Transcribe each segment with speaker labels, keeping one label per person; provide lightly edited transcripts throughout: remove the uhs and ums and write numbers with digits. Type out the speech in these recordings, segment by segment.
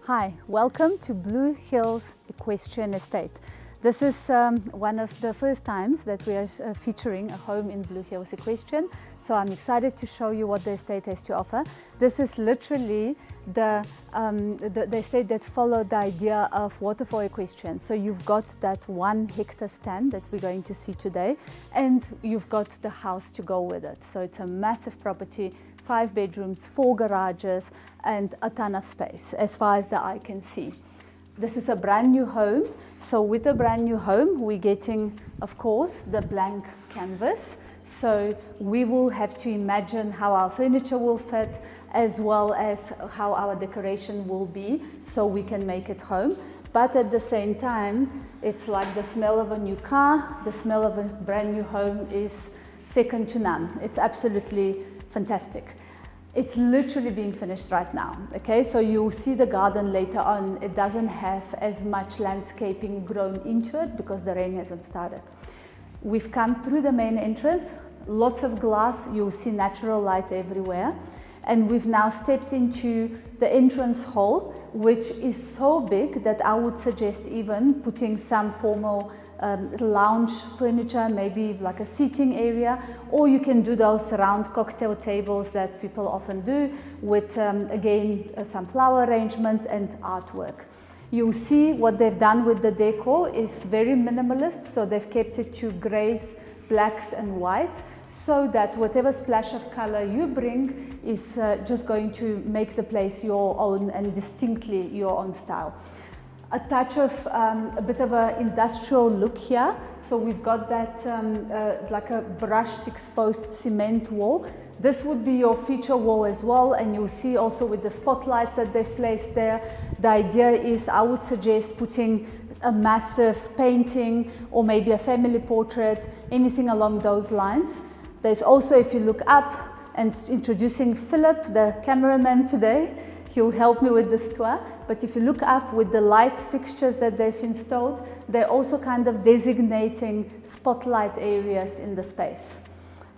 Speaker 1: Hi, welcome to Blue Hills Equestrian Estate. This is one of the first times that we are featuring a home in Blue Hills Equestrian, so I'm excited to show you what the estate has to offer. This is literally the estate that followed the idea of water for equestrian. So you've got that 1 hectare stand that we're going to see today, and you've got the house to go with it. So it's a massive property, 5 bedrooms, 4 garages, and a ton of space as far as the eye can see. This is a brand new home. So with a brand new home, we're getting, of course, the blank canvas. So we will have to imagine how our furniture will fit, as well as how our decoration will be, so we can make it home. But at the same time, it's like the smell of a new car. The smell of a brand new home is second to none. It's absolutely fantastic. It's literally being finished right now, okay? So you'll see the garden later on. It doesn't have as much landscaping grown into it because the rain hasn't started. We've come through the main entrance, lots of glass, you'll see natural light everywhere. And we've now stepped into the entrance hall, which is so big that I would suggest even putting some formal lounge furniture, maybe like a seating area, or you can do those round cocktail tables that people often do with, again, some flower arrangement and artwork. You'll see what they've done with the decor is very minimalist, so they've kept it to grays, blacks and whites, so that whatever splash of color you bring is just going to make the place your own and distinctly your own style. A touch of a bit of an industrial look here. So we've got that like a brushed exposed cement wall. This would be your feature wall as well, and you'll see also with the spotlights that they've placed there. The idea is, I would suggest putting a massive painting or maybe a family portrait, anything along those lines. There's also, if you look up, and introducing Philip, the cameraman today, he'll help me with this tour. But if you look up with the light fixtures that they've installed, they're also kind of designating spotlight areas in the space.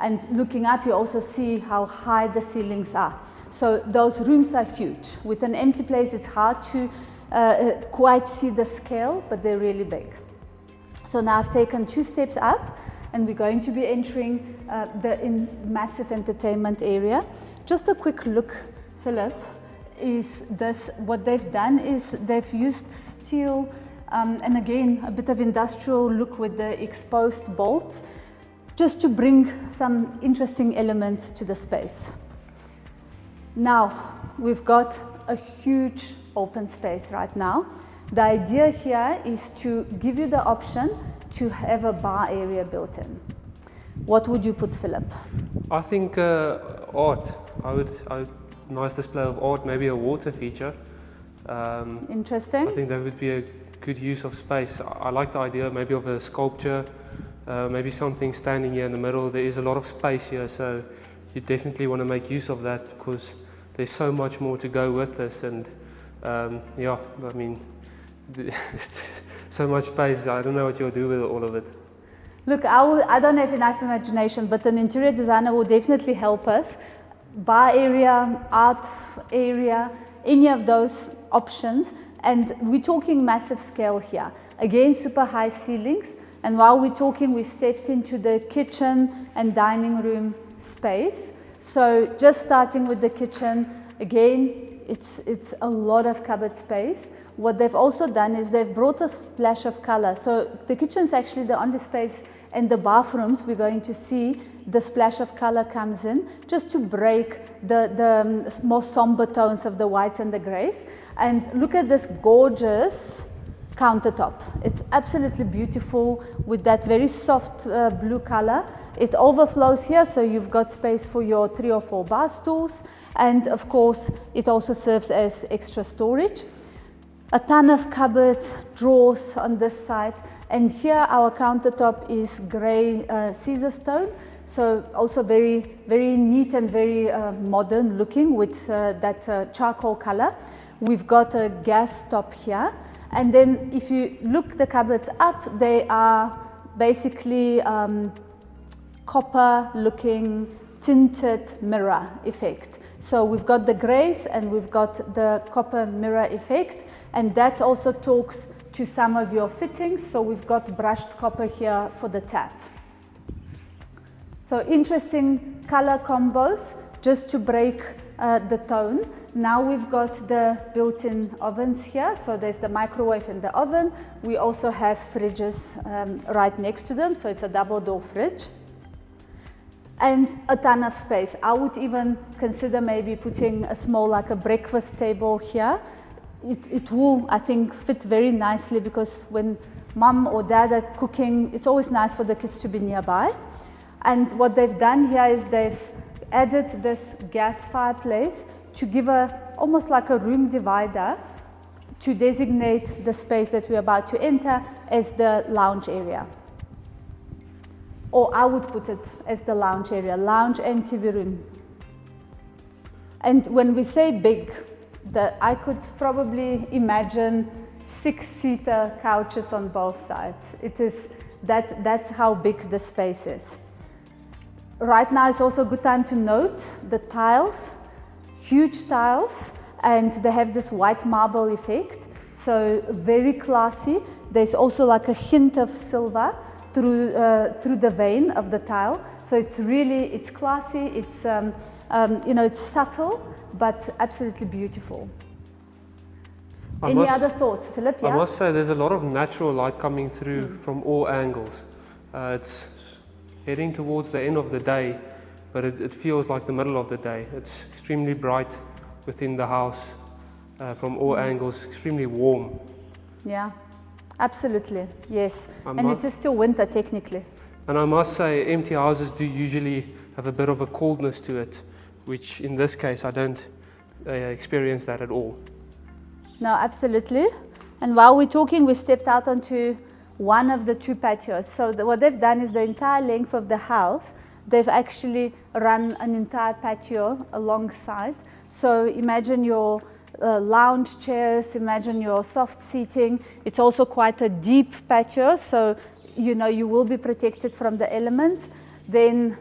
Speaker 1: And looking up, you also see how high the ceilings are. So those rooms are huge. With an empty place, it's hard to quite see the scale, but they're really big. So now I've taken 2 steps up, and we're going to be entering the massive entertainment area. Just a quick look, Philip, is this, what they've done is they've used steel and again a bit of industrial look with the exposed bolts, just to bring some interesting elements to the space. Now we've got a huge open space right now. The idea here is to give you the option to have a bar area built in. What would you put, Philip?
Speaker 2: I think art. I would nice display of art, maybe a water feature.
Speaker 1: Interesting.
Speaker 2: I think that would be a good use of space. I like the idea maybe of a sculpture, maybe something standing here in the middle. There is a lot of space here, so you definitely want to make use of that because there's so much more to go with this. And yeah, I mean, so much space. I don't know what you'll do with all of it.
Speaker 1: Look, I don't have enough imagination, but an interior designer will definitely help us. Bar area, art area, any of those options. And we're talking massive scale here. Again, super high ceilings. And while we're talking, we've stepped into the kitchen and dining room space. So just starting with the kitchen, again, it's a lot of cupboard space. What they've also done is they've brought a splash of color. So the kitchen's actually the only space, and the bathrooms we're going to see the splash of color comes in, just to break the more somber tones of the whites and the grays. And look at this gorgeous countertop. It's absolutely beautiful with that very soft blue color. It overflows here, so you've got space for your 3 or 4 bar stools. And of course, it also serves as extra storage. A ton of cupboards, drawers on this side. And here our countertop is grey Caesar stone. So also very, very neat and very modern looking with that charcoal color. We've got a gas top here. And then if you look the cupboards up, they are basically copper looking tinted mirror effect. So we've got the grace and we've got the copper mirror effect, and that also talks to some of your fittings. So we've got brushed copper here for the tap. So interesting color combos just to break the tone. Now we've got the built-in ovens here. So there's the microwave and the oven. We also have fridges right next to them. So it's a double door fridge. And a ton of space. I would even consider maybe putting a small, like a breakfast table here. It will, I think, fit very nicely, because when mom or dad are cooking, it's always nice for the kids to be nearby. And what they've done here is they've added this gas fireplace to give almost like a room divider to designate the space that we're about to enter as the lounge area. Or I would put it as the lounge area, lounge and TV room. And when we say big, I could probably imagine 6-seater couches on both sides. That's how big the space is. Right now is also a good time to note the tiles, huge tiles, and they have this white marble effect. So very classy. There's also like a hint of silver through the vein of the tile. So it's classy, it's it's subtle, but absolutely beautiful. Any other thoughts, Philip? Yeah?
Speaker 2: I must say there's a lot of natural light coming through from all angles. It's heading towards the end of the day, but it feels like the middle of the day. It's extremely bright within the house from all angles, extremely warm.
Speaker 1: Yeah. Absolutely, yes. And it is still winter technically.
Speaker 2: And I must say, empty houses do usually have a bit of a coldness to it, which in this case I don't experience that at all.
Speaker 1: No, absolutely. And while we're talking, we've stepped out onto one of the two patios. So what they've done is the entire length of the house, they've actually run an entire patio alongside. So imagine your lounge chairs, imagine your soft seating. It's also quite a deep patio, so you will be protected from the elements. Then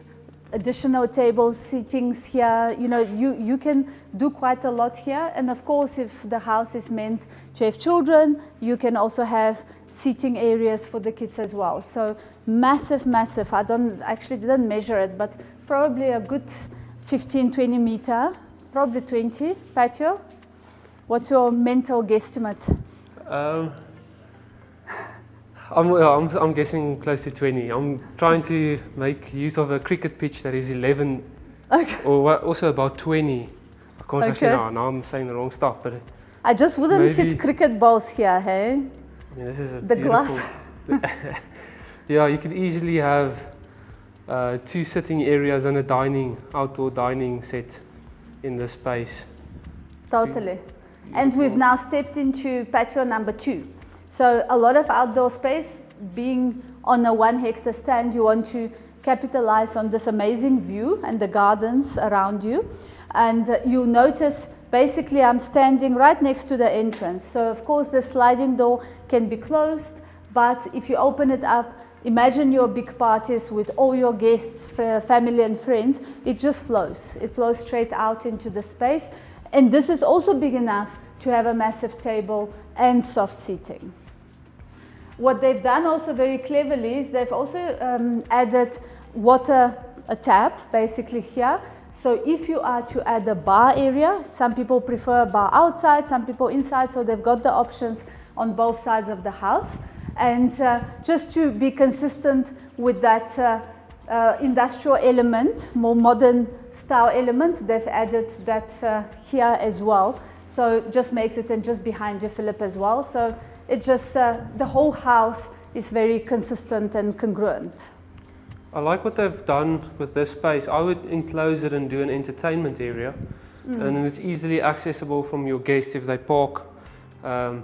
Speaker 1: additional tables, seatings here, you can do quite a lot here. And of course, if the house is meant to have children, you can also have seating areas for the kids as well. So massive, massive. I didn't measure it, but probably a good 15-20 meter, probably 20 patio. What's your mental guesstimate?
Speaker 2: I'm guessing close to 20. I'm trying to make use of a cricket pitch that is 11, or also about 20. Of course, actually, now I'm saying the wrong stuff, but
Speaker 1: I just wouldn't hit cricket balls here, hey?
Speaker 2: I mean, this is
Speaker 1: the glass.
Speaker 2: Yeah, you could easily have 2 sitting areas and a outdoor dining set in this space.
Speaker 1: Totally. And we've now stepped into patio number 2. So a lot of outdoor space. Being on a 1 hectare stand, you want to capitalize on this amazing view and the gardens around you. And you'll notice, basically, I'm standing right next to the entrance. So of course the sliding door can be closed, but if you open it up, imagine your big parties with all your guests, family and friends. It just flows. It flows straight out into the space. And this is also big enough to have a massive table and soft seating. What they've done also very cleverly is they've also added a tap basically here. So if you are to add a bar area, some people prefer a bar outside, some people inside, so they've got the options on both sides of the house. And just to be consistent with that industrial element, more modern style element, they've added that here as well. So it just makes it, and just behind you, Philip, as well. So it just, the whole house is very consistent and congruent.
Speaker 2: I like what they've done with this space. I would enclose it and do an entertainment area. And it's easily accessible from your guests if they park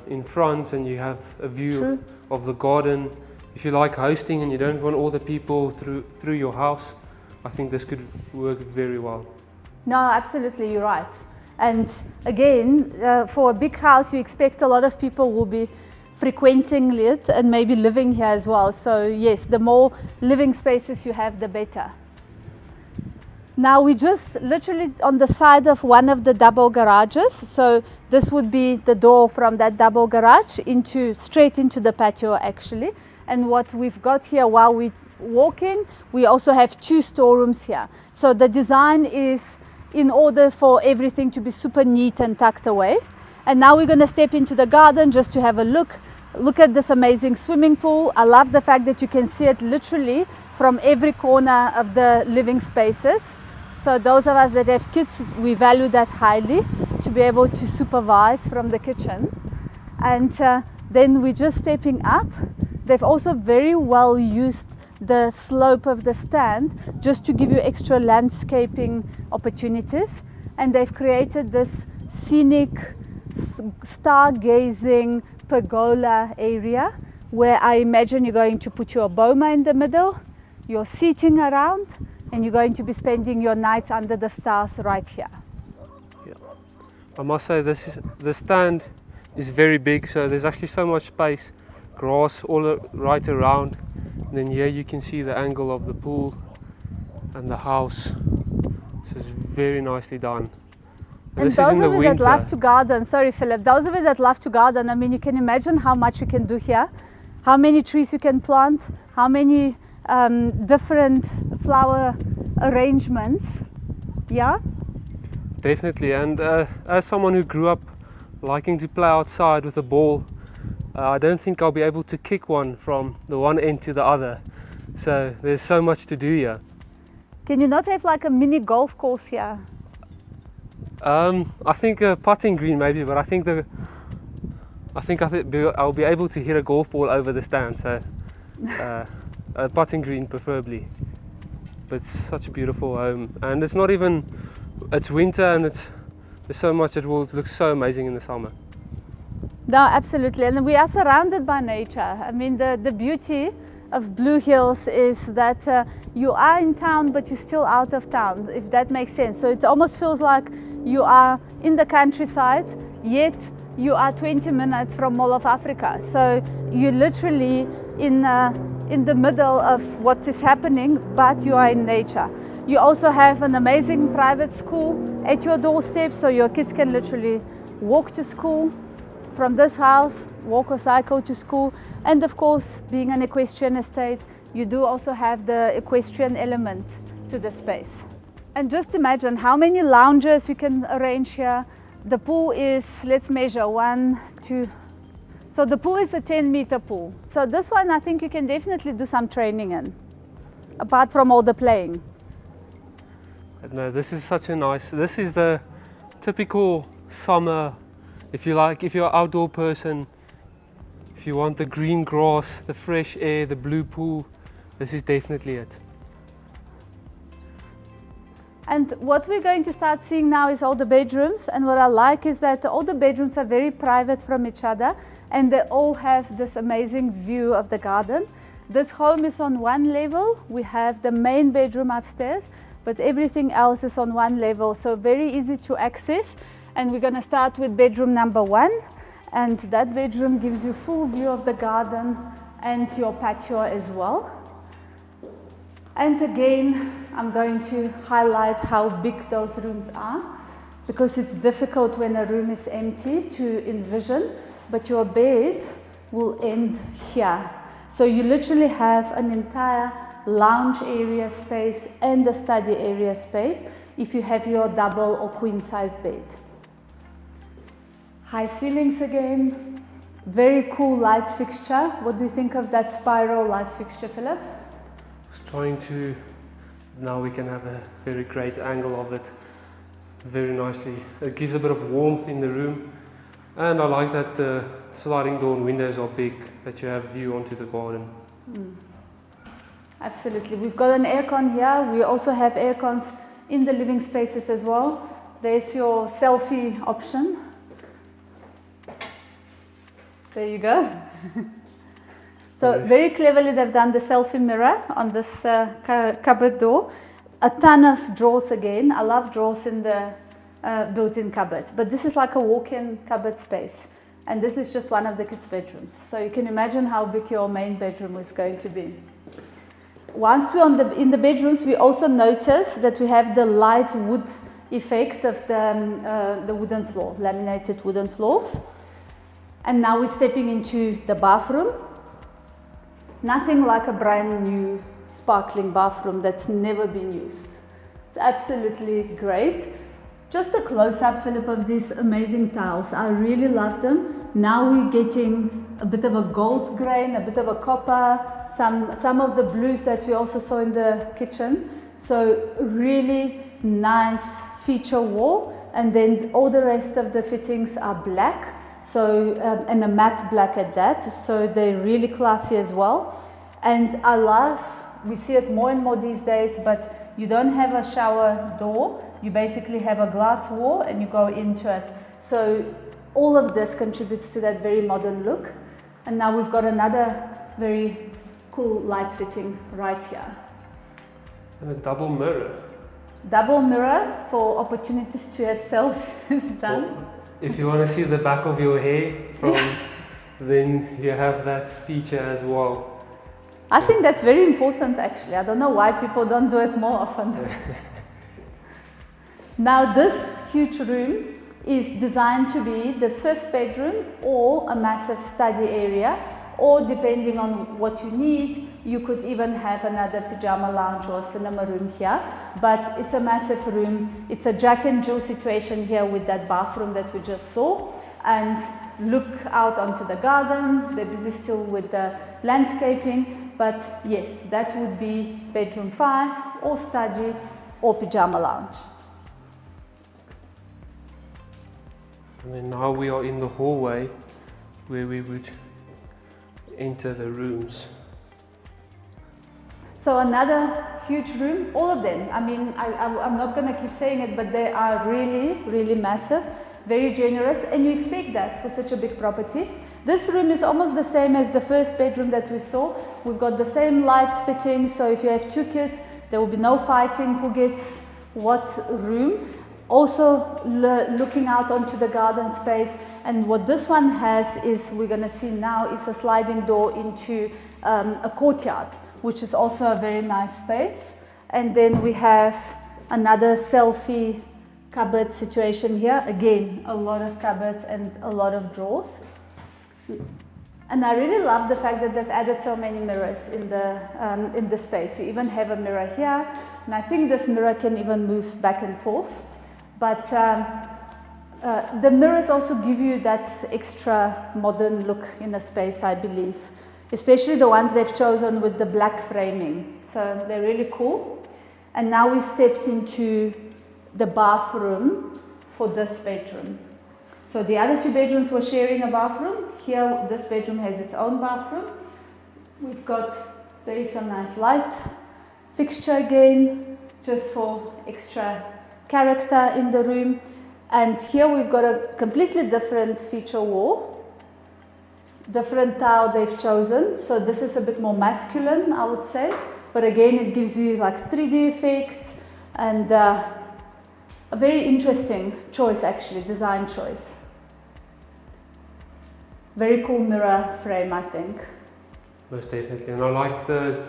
Speaker 2: in front and you have a view of the garden. If you like hosting and you don't want all the people through your house, I think this could work very well.
Speaker 1: No, absolutely, you're right. And again, for a big house, you expect a lot of people will be frequenting it and maybe living here as well. So yes, the more living spaces you have, the better. Now we just literally on the side of one of the double garages. So this would be the door from that double garage straight into the patio actually. And what we've got here while we're walking, we also have 2 storerooms here. So the design is in order for everything to be super neat and tucked away. And now we're going to step into the garden just to have a look. Look at this amazing swimming pool. I love the fact that you can see it literally from every corner of the living spaces. So those of us that have kids, we value that highly, to be able to supervise from the kitchen. And then we're just stepping up. They've also very well used the slope of the stand just to give you extra landscaping opportunities. And they've created this scenic stargazing pergola area where I imagine you're going to put your boma in the middle, your seating around, and you're going to be spending your nights under the stars right here.
Speaker 2: Yeah. I must say the stand is very big, so there's actually so much space, grass all right around. And then here you can see the angle of the pool and the house. So it's very nicely done.
Speaker 1: And those of you that love to garden, sorry Philip, those of you that love to garden, I mean, you can imagine how much you can do here, how many trees you can plant, how many different flower arrangements. Yeah?
Speaker 2: Definitely, and as someone who grew up liking to play outside with a ball, I don't think I'll be able to kick one from the one end to the other. So there's so much to do here.
Speaker 1: Can you not have like a mini golf course here?
Speaker 2: I think a putting green maybe, but I think I'll be able to hit a golf ball over the stand, so a putting green preferably. But it's such a beautiful home, and it's not even, it's winter and there's so much, it will look so amazing in the summer.
Speaker 1: No, absolutely, and we are surrounded by nature. I mean, the beauty of Blue Hills is that you are in town but you're still out of town, if that makes sense. So it almost feels like you are in the countryside, yet you are 20 minutes from Mall of Africa. So you're literally in the middle of what is happening, but you are in nature. You also have an amazing private school at your doorstep, so your kids can literally walk to school from this house, walk or cycle to school. And of course, being an equestrian estate, you do also have the equestrian element to the space. And just imagine how many lounges you can arrange here. The pool is, let's measure, 1, 2. So the pool is a 10-meter pool. So this one I think you can definitely do some training in, apart from all the playing.
Speaker 2: No, this is such a nice, this is the typical summer, if you're an outdoor person, if you want the green grass, the fresh air, the blue pool, this is definitely it.
Speaker 1: And what we're going to start seeing now is all the bedrooms, and what I like is that all the bedrooms are very private from each other and they all have this amazing view of the garden. This home is on one level. We have the main bedroom upstairs, but everything else is on one level, so very easy to access. And we're going to start with bedroom number 1, and that bedroom gives you full view of the garden and your patio as well. And again, I'm going to highlight how big those rooms are, because it's difficult when a room is empty to envision, but your bed will end here. So you literally have an entire lounge area space and a study area space if you have your double or queen size bed. High ceilings again, very cool light fixture. What do you think of that spiral light fixture, Philip?
Speaker 2: Trying to, now we can have a very great angle of it, very nicely. It gives a bit of warmth in the room, and I like that the sliding door and windows are big, that you have view onto the garden.
Speaker 1: Absolutely. We've got an aircon here. We also have aircons in the living spaces as well. There's your selfie option. There you go. So very cleverly they've done the selfie mirror on this cupboard door. A ton of drawers again. I love drawers in the built-in cupboards, but this is like a walk-in cupboard space. And this is just one of the kids' bedrooms. So you can imagine how big your main bedroom is going to be. once we're in the bedrooms, we also notice that we have the light wood effect of the wooden floor, laminated wooden floors. And now we're stepping into the bathroom. Nothing like a brand new sparkling bathroom that's never been used. It's absolutely great. Just a close-up, Philip, of these amazing tiles. I really love them. Now we're getting a bit of a gold grain, a bit of a copper, some of the blues that we also saw in the kitchen. So really nice feature wall, and then all the rest of the fittings are black. So, and a matte black at that, so they're really classy as well. And I love, we see it more and more these days, but you don't have a shower door, you basically have a glass wall and you go into it. So all of this contributes to that very modern look. And now we've got another very cool light fitting right here.
Speaker 2: And a double mirror.
Speaker 1: Double mirror for opportunities to have selfies done.
Speaker 2: Well, if you want to see the back of your hair from, then you have that feature as well.
Speaker 1: I think that's very important actually. I don't know why people don't do it more often. Now this huge room is designed to be the 5th bedroom or a massive study area, or depending on what you need, you could even have another pajama lounge or cinema room here. But it's a massive room. It's a Jack and Jill situation here with that bathroom that we just saw. And look out onto the garden. They're busy still with the landscaping. But yes, that would be bedroom 5 or study or pajama lounge.
Speaker 2: And then now we are in the hallway where we would enter the rooms.
Speaker 1: So another huge room, all of them. I mean, I'm not going to keep saying it, but they are really, really massive, very generous, and you expect that for such a big property. This room is almost the same as the 1st bedroom that we saw. We've got the same light fitting, so if you have 2 kids, there will be no fighting who gets what room. Also looking out onto the garden space, and what this one has is, we're going to see now, is a sliding door into a courtyard, which is also a very nice space. And then we have another selfie cupboard situation here. Again, a lot of cupboards and a lot of drawers. And I really love the fact that they've added so many mirrors in the space. You even have a mirror here, and I think this mirror can even move back and forth. But the mirrors also give you that extra modern look in the space, I believe. Especially the ones they've chosen with the black framing. So they're really cool. And now we stepped into the bathroom for this bedroom. So the other 2 bedrooms were sharing a bathroom. Here, this bedroom has its own bathroom. We've got, there is some nice light fixture again, just for extra character in the room. And here we've got a completely different feature wall, different tile they've chosen. So this is a bit more masculine, I would say, but again it gives you like 3D effects, and a very interesting choice actually, design choice. Very cool mirror frame, I think.
Speaker 2: Most definitely, and I like that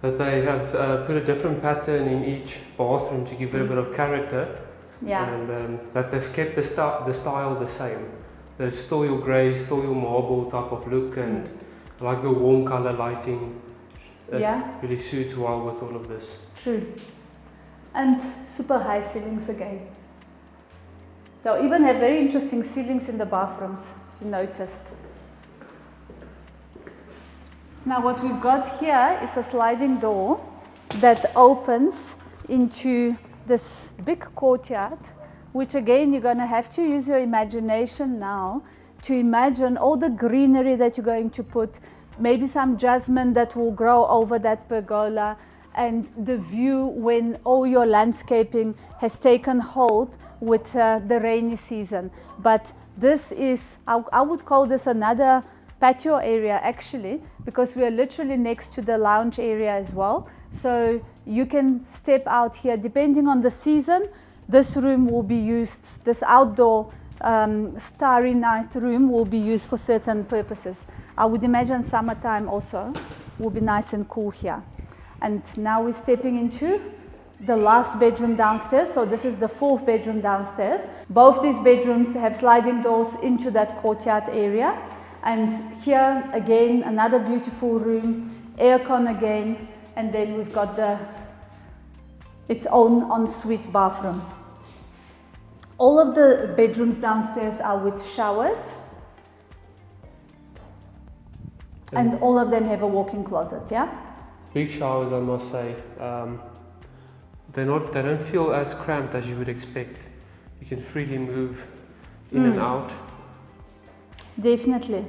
Speaker 2: they have put a different pattern in each bathroom to give it a bit of character.
Speaker 1: Yeah.
Speaker 2: And that they've kept the style the same. That it's still your grey, still your marble type of look, and I like the warm colour lighting.
Speaker 1: Yeah.
Speaker 2: Really suits well with all of this.
Speaker 1: True. And super high ceilings again. They'll even have very interesting ceilings in the bathrooms, if you noticed. Now what we've got here is a sliding door that opens into this big courtyard, which again you're going to have to use your imagination now to imagine all the greenery that you're going to put, maybe some jasmine that will grow over that pergola, and the view when all your landscaping has taken hold with the rainy season. But this is, I would call this another patio area actually, because we are literally next to the lounge area as well. So you can step out here depending on the season. This room will be used, this outdoor starry night room will be used for certain purposes. I would imagine summertime also will be nice and cool here. And now we're stepping into the last bedroom downstairs. So this is the 4th bedroom downstairs. Both these bedrooms have sliding doors into that courtyard area. And here again, another beautiful room, aircon again, and then we've got its own ensuite bathroom. All of the bedrooms downstairs are with showers, and all of them have a walk-in closet, yeah?
Speaker 2: Big showers, I must say. They don't feel as cramped as you would expect. You can freely move in and out.
Speaker 1: Definitely.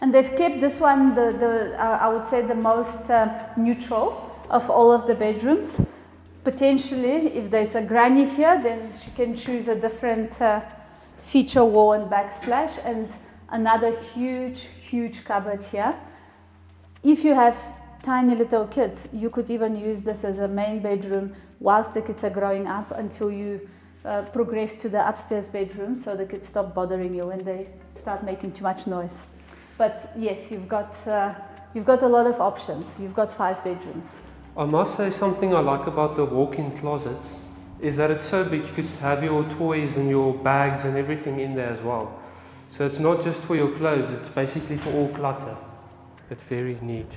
Speaker 1: And they've kept this one, I would say, the most neutral of all of the bedrooms. Potentially, if there's a granny here, then she can choose a different feature wall and backsplash, and another huge cupboard here. If you have tiny little kids, you could even use this as a main bedroom whilst the kids are growing up until you progress to the upstairs bedroom, so the kids stop bothering you when they start making too much noise. But yes, you've got a lot of options. You've got 5 bedrooms.
Speaker 2: I must say something I like about the walk-in closets is that it's so big you could have your toys and your bags and everything in there as well. So it's not just for your clothes, it's basically for all clutter. It's very neat.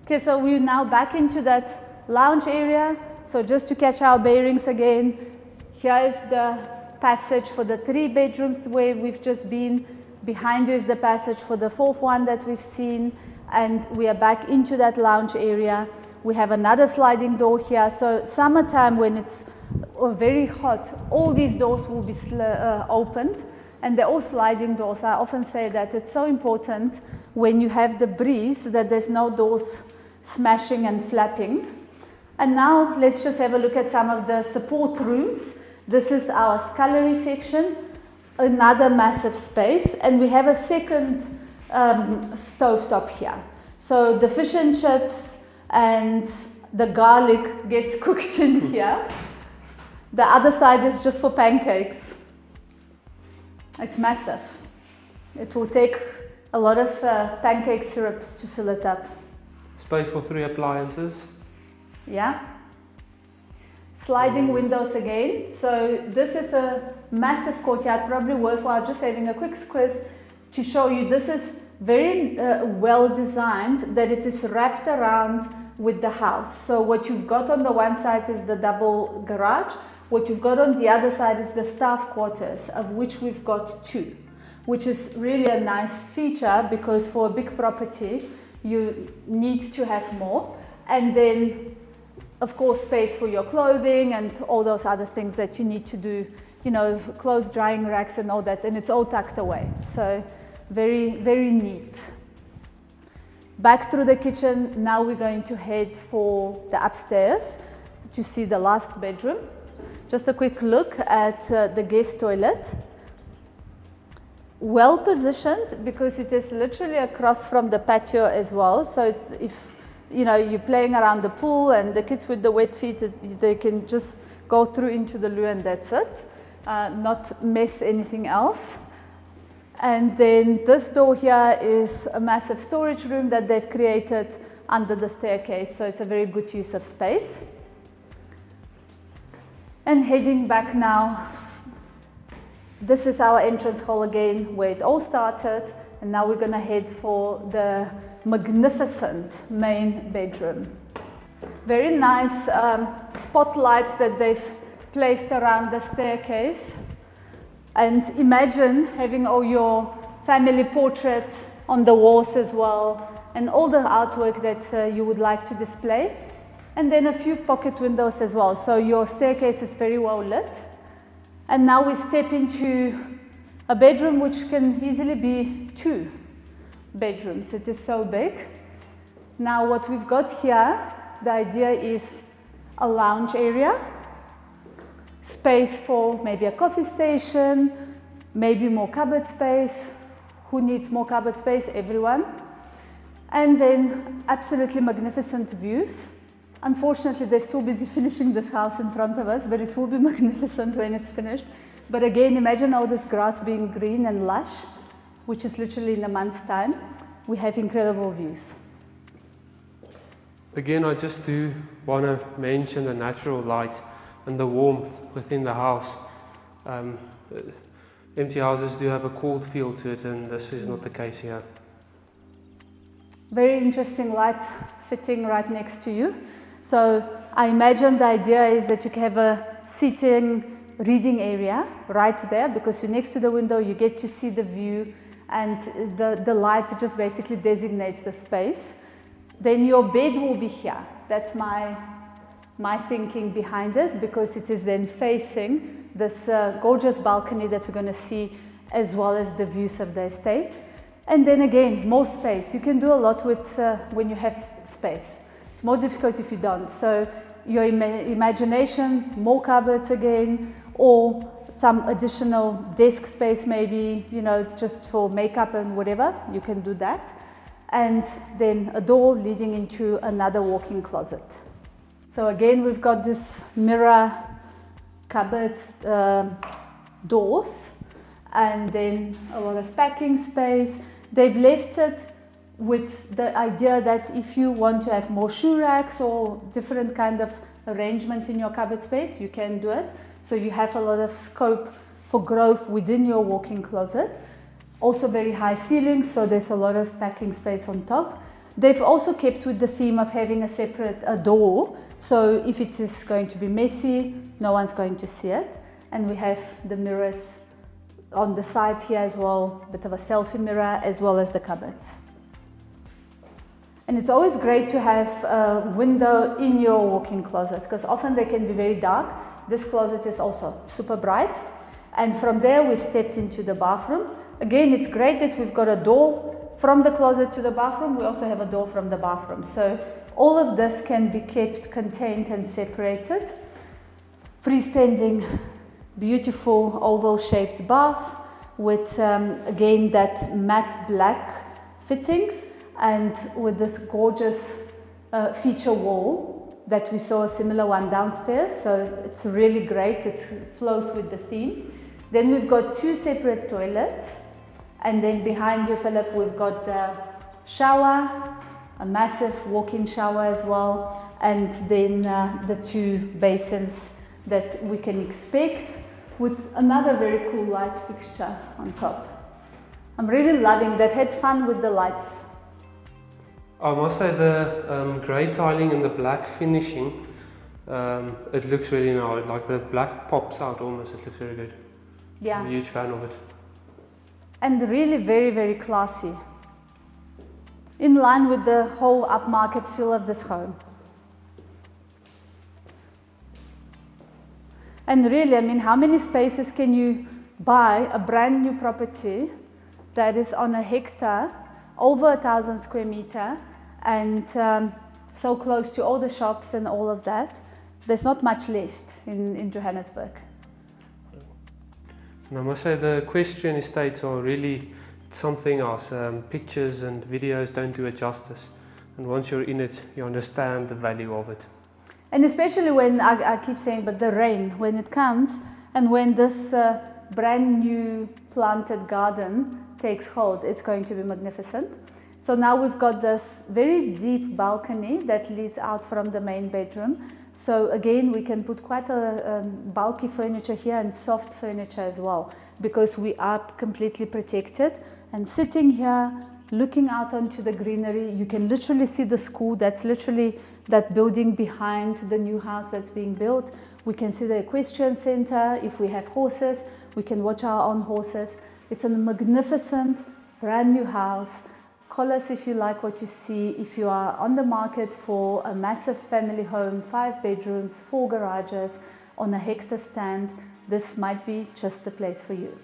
Speaker 1: Okay, so we're now back into that lounge area. So just to catch our bearings again, here is the passage for the 3 bedrooms where we've just been. Behind you is the passage for the 4th one that we've seen, and we are back into that lounge area. We have another sliding door here. So summertime, when it's very hot, all these doors will be opened, and they're all sliding doors. I often say that it's so important when you have the breeze that there's no doors smashing and flapping. And now let's just have a look at some of the support rooms. This is our scullery section, another massive space, and we have a second stovetop here. So the fish and chips and the garlic gets cooked in here. The other side is just for pancakes. It's massive. It will take a lot of pancake syrups to fill it up.
Speaker 2: Space for 3 appliances.
Speaker 1: Yeah. Sliding windows again. So this is a massive courtyard, probably worthwhile just having a quick squiz to show you. This is very well designed, that it is wrapped around with the house. So what you've got on the one side is the double garage. What you've got on the other side is the staff quarters, of which we've got 2, which is really a nice feature because for a big property you need to have more. And then of course space for your clothing and all those other things that you need to do, you know, clothes drying racks and all that, and it's all tucked away. So very, very neat. Back through the kitchen, now we're going to head for the upstairs to see the last bedroom. Just a quick look at the guest toilet. Well positioned because it is literally across from the patio as well. So if you know you're playing around the pool and the kids with the wet feet, they can just go through into the loo and that's it. Not mess anything else. And then this door here is a massive storage room that they've created under the staircase. So it's a very good use of space. And heading back now, this is our entrance hall again, where it all started. And now we're going to head for the magnificent main bedroom. Very nice spotlights that they've placed around the staircase. And imagine having all your family portraits on the walls as well, and all the artwork that you would like to display. And then a few pocket windows as well. So your staircase is very well lit. And now we step into a bedroom which can easily be 2 bedrooms. It is so big. Now what we've got here, the idea is a lounge area, space for maybe a coffee station, maybe more cupboard space. Who needs more cupboard space? Everyone. And then absolutely magnificent views. Unfortunately, they're still busy finishing this house in front of us, but it will be magnificent when it's finished. But again, imagine all this grass being green and lush, which is literally in a month's time. We have incredible views.
Speaker 2: Again, I just do want to mention the natural light and the warmth within the house. Empty houses do have a cold feel to it, and this is not the case here.
Speaker 1: Very interesting light fitting right next to you. So I imagine the idea is that you can have a seating reading area right there, because you're next to the window, you get to see the view, and the light just basically designates the space. Then your bed will be here. That's my thinking behind it, because it is then facing this gorgeous balcony that we're going to see, as well as the views of the estate. And then again, more space. You can do a lot with when you have space. It's more difficult if you don't. So your imagination, more cupboards again, or some additional desk space maybe, you know, just for makeup and whatever, you can do that. And then a door leading into another walk-in closet. So again, we've got this mirror cupboard doors, and then a lot of packing space. They've left it with the idea that if you want to have more shoe racks or different kind of arrangement in your cupboard space, you can do it. So you have a lot of scope for growth within your walk-in closet. Also very high ceilings, so there's a lot of packing space on top. They've also kept with the theme of having a separate door, so if it is going to be messy, no one's going to see it. And we have the mirrors on the side here as well, a bit of a selfie mirror, as well as the cupboards. And it's always great to have a window in your walk-in closet, because often they can be very dark. This closet is also super bright. And from there, we've stepped into the bathroom. Again, it's great that we've got a door from the closet to the bathroom. We also have a door from the bathroom. So all of this can be kept contained and separated. Freestanding, beautiful oval shaped bath with, again, that matte black fittings, and with this gorgeous feature wall that we saw a similar one downstairs. So it's really great. It flows with the theme. Then we've got two separate toilets. And then behind you, Philip, we've got the shower, a massive walk-in shower as well, and then the two basins that we can expect, with another very cool light fixture on top. I'm really loving that. Had fun with the light.
Speaker 2: I must say the grey tiling and the black finishing, it looks really nice. Like the black pops out almost. It looks very good.
Speaker 1: Yeah.
Speaker 2: I'm a huge fan of it.
Speaker 1: And really very, very classy. In line with the whole upmarket feel of this home. And really, I mean, how many spaces can you buy a brand new property that is on a hectare, over 1,000 square meter, and so close to all the shops and all of that? There's not much left in Johannesburg.
Speaker 2: And I must say the equestrian estates are really something else. Pictures and videos don't do it justice. And once you're in it, you understand the value of it.
Speaker 1: And especially when, I keep saying, but the rain, when it comes, and when this brand new planted garden takes hold, it's going to be magnificent. So now we've got this very deep balcony that leads out from the main bedroom. So again, we can put quite a bulky furniture here and soft furniture as well, because we are completely protected. And sitting here, looking out onto the greenery, you can literally see the school. That's literally that building behind the new house that's being built. We can see the equestrian center. If we have horses, we can watch our own horses. It's a magnificent, brand new house. Call us if you like what you see. If you are on the market for a massive family home, 5 bedrooms, 4 garages, on a hectare stand, this might be just the place for you.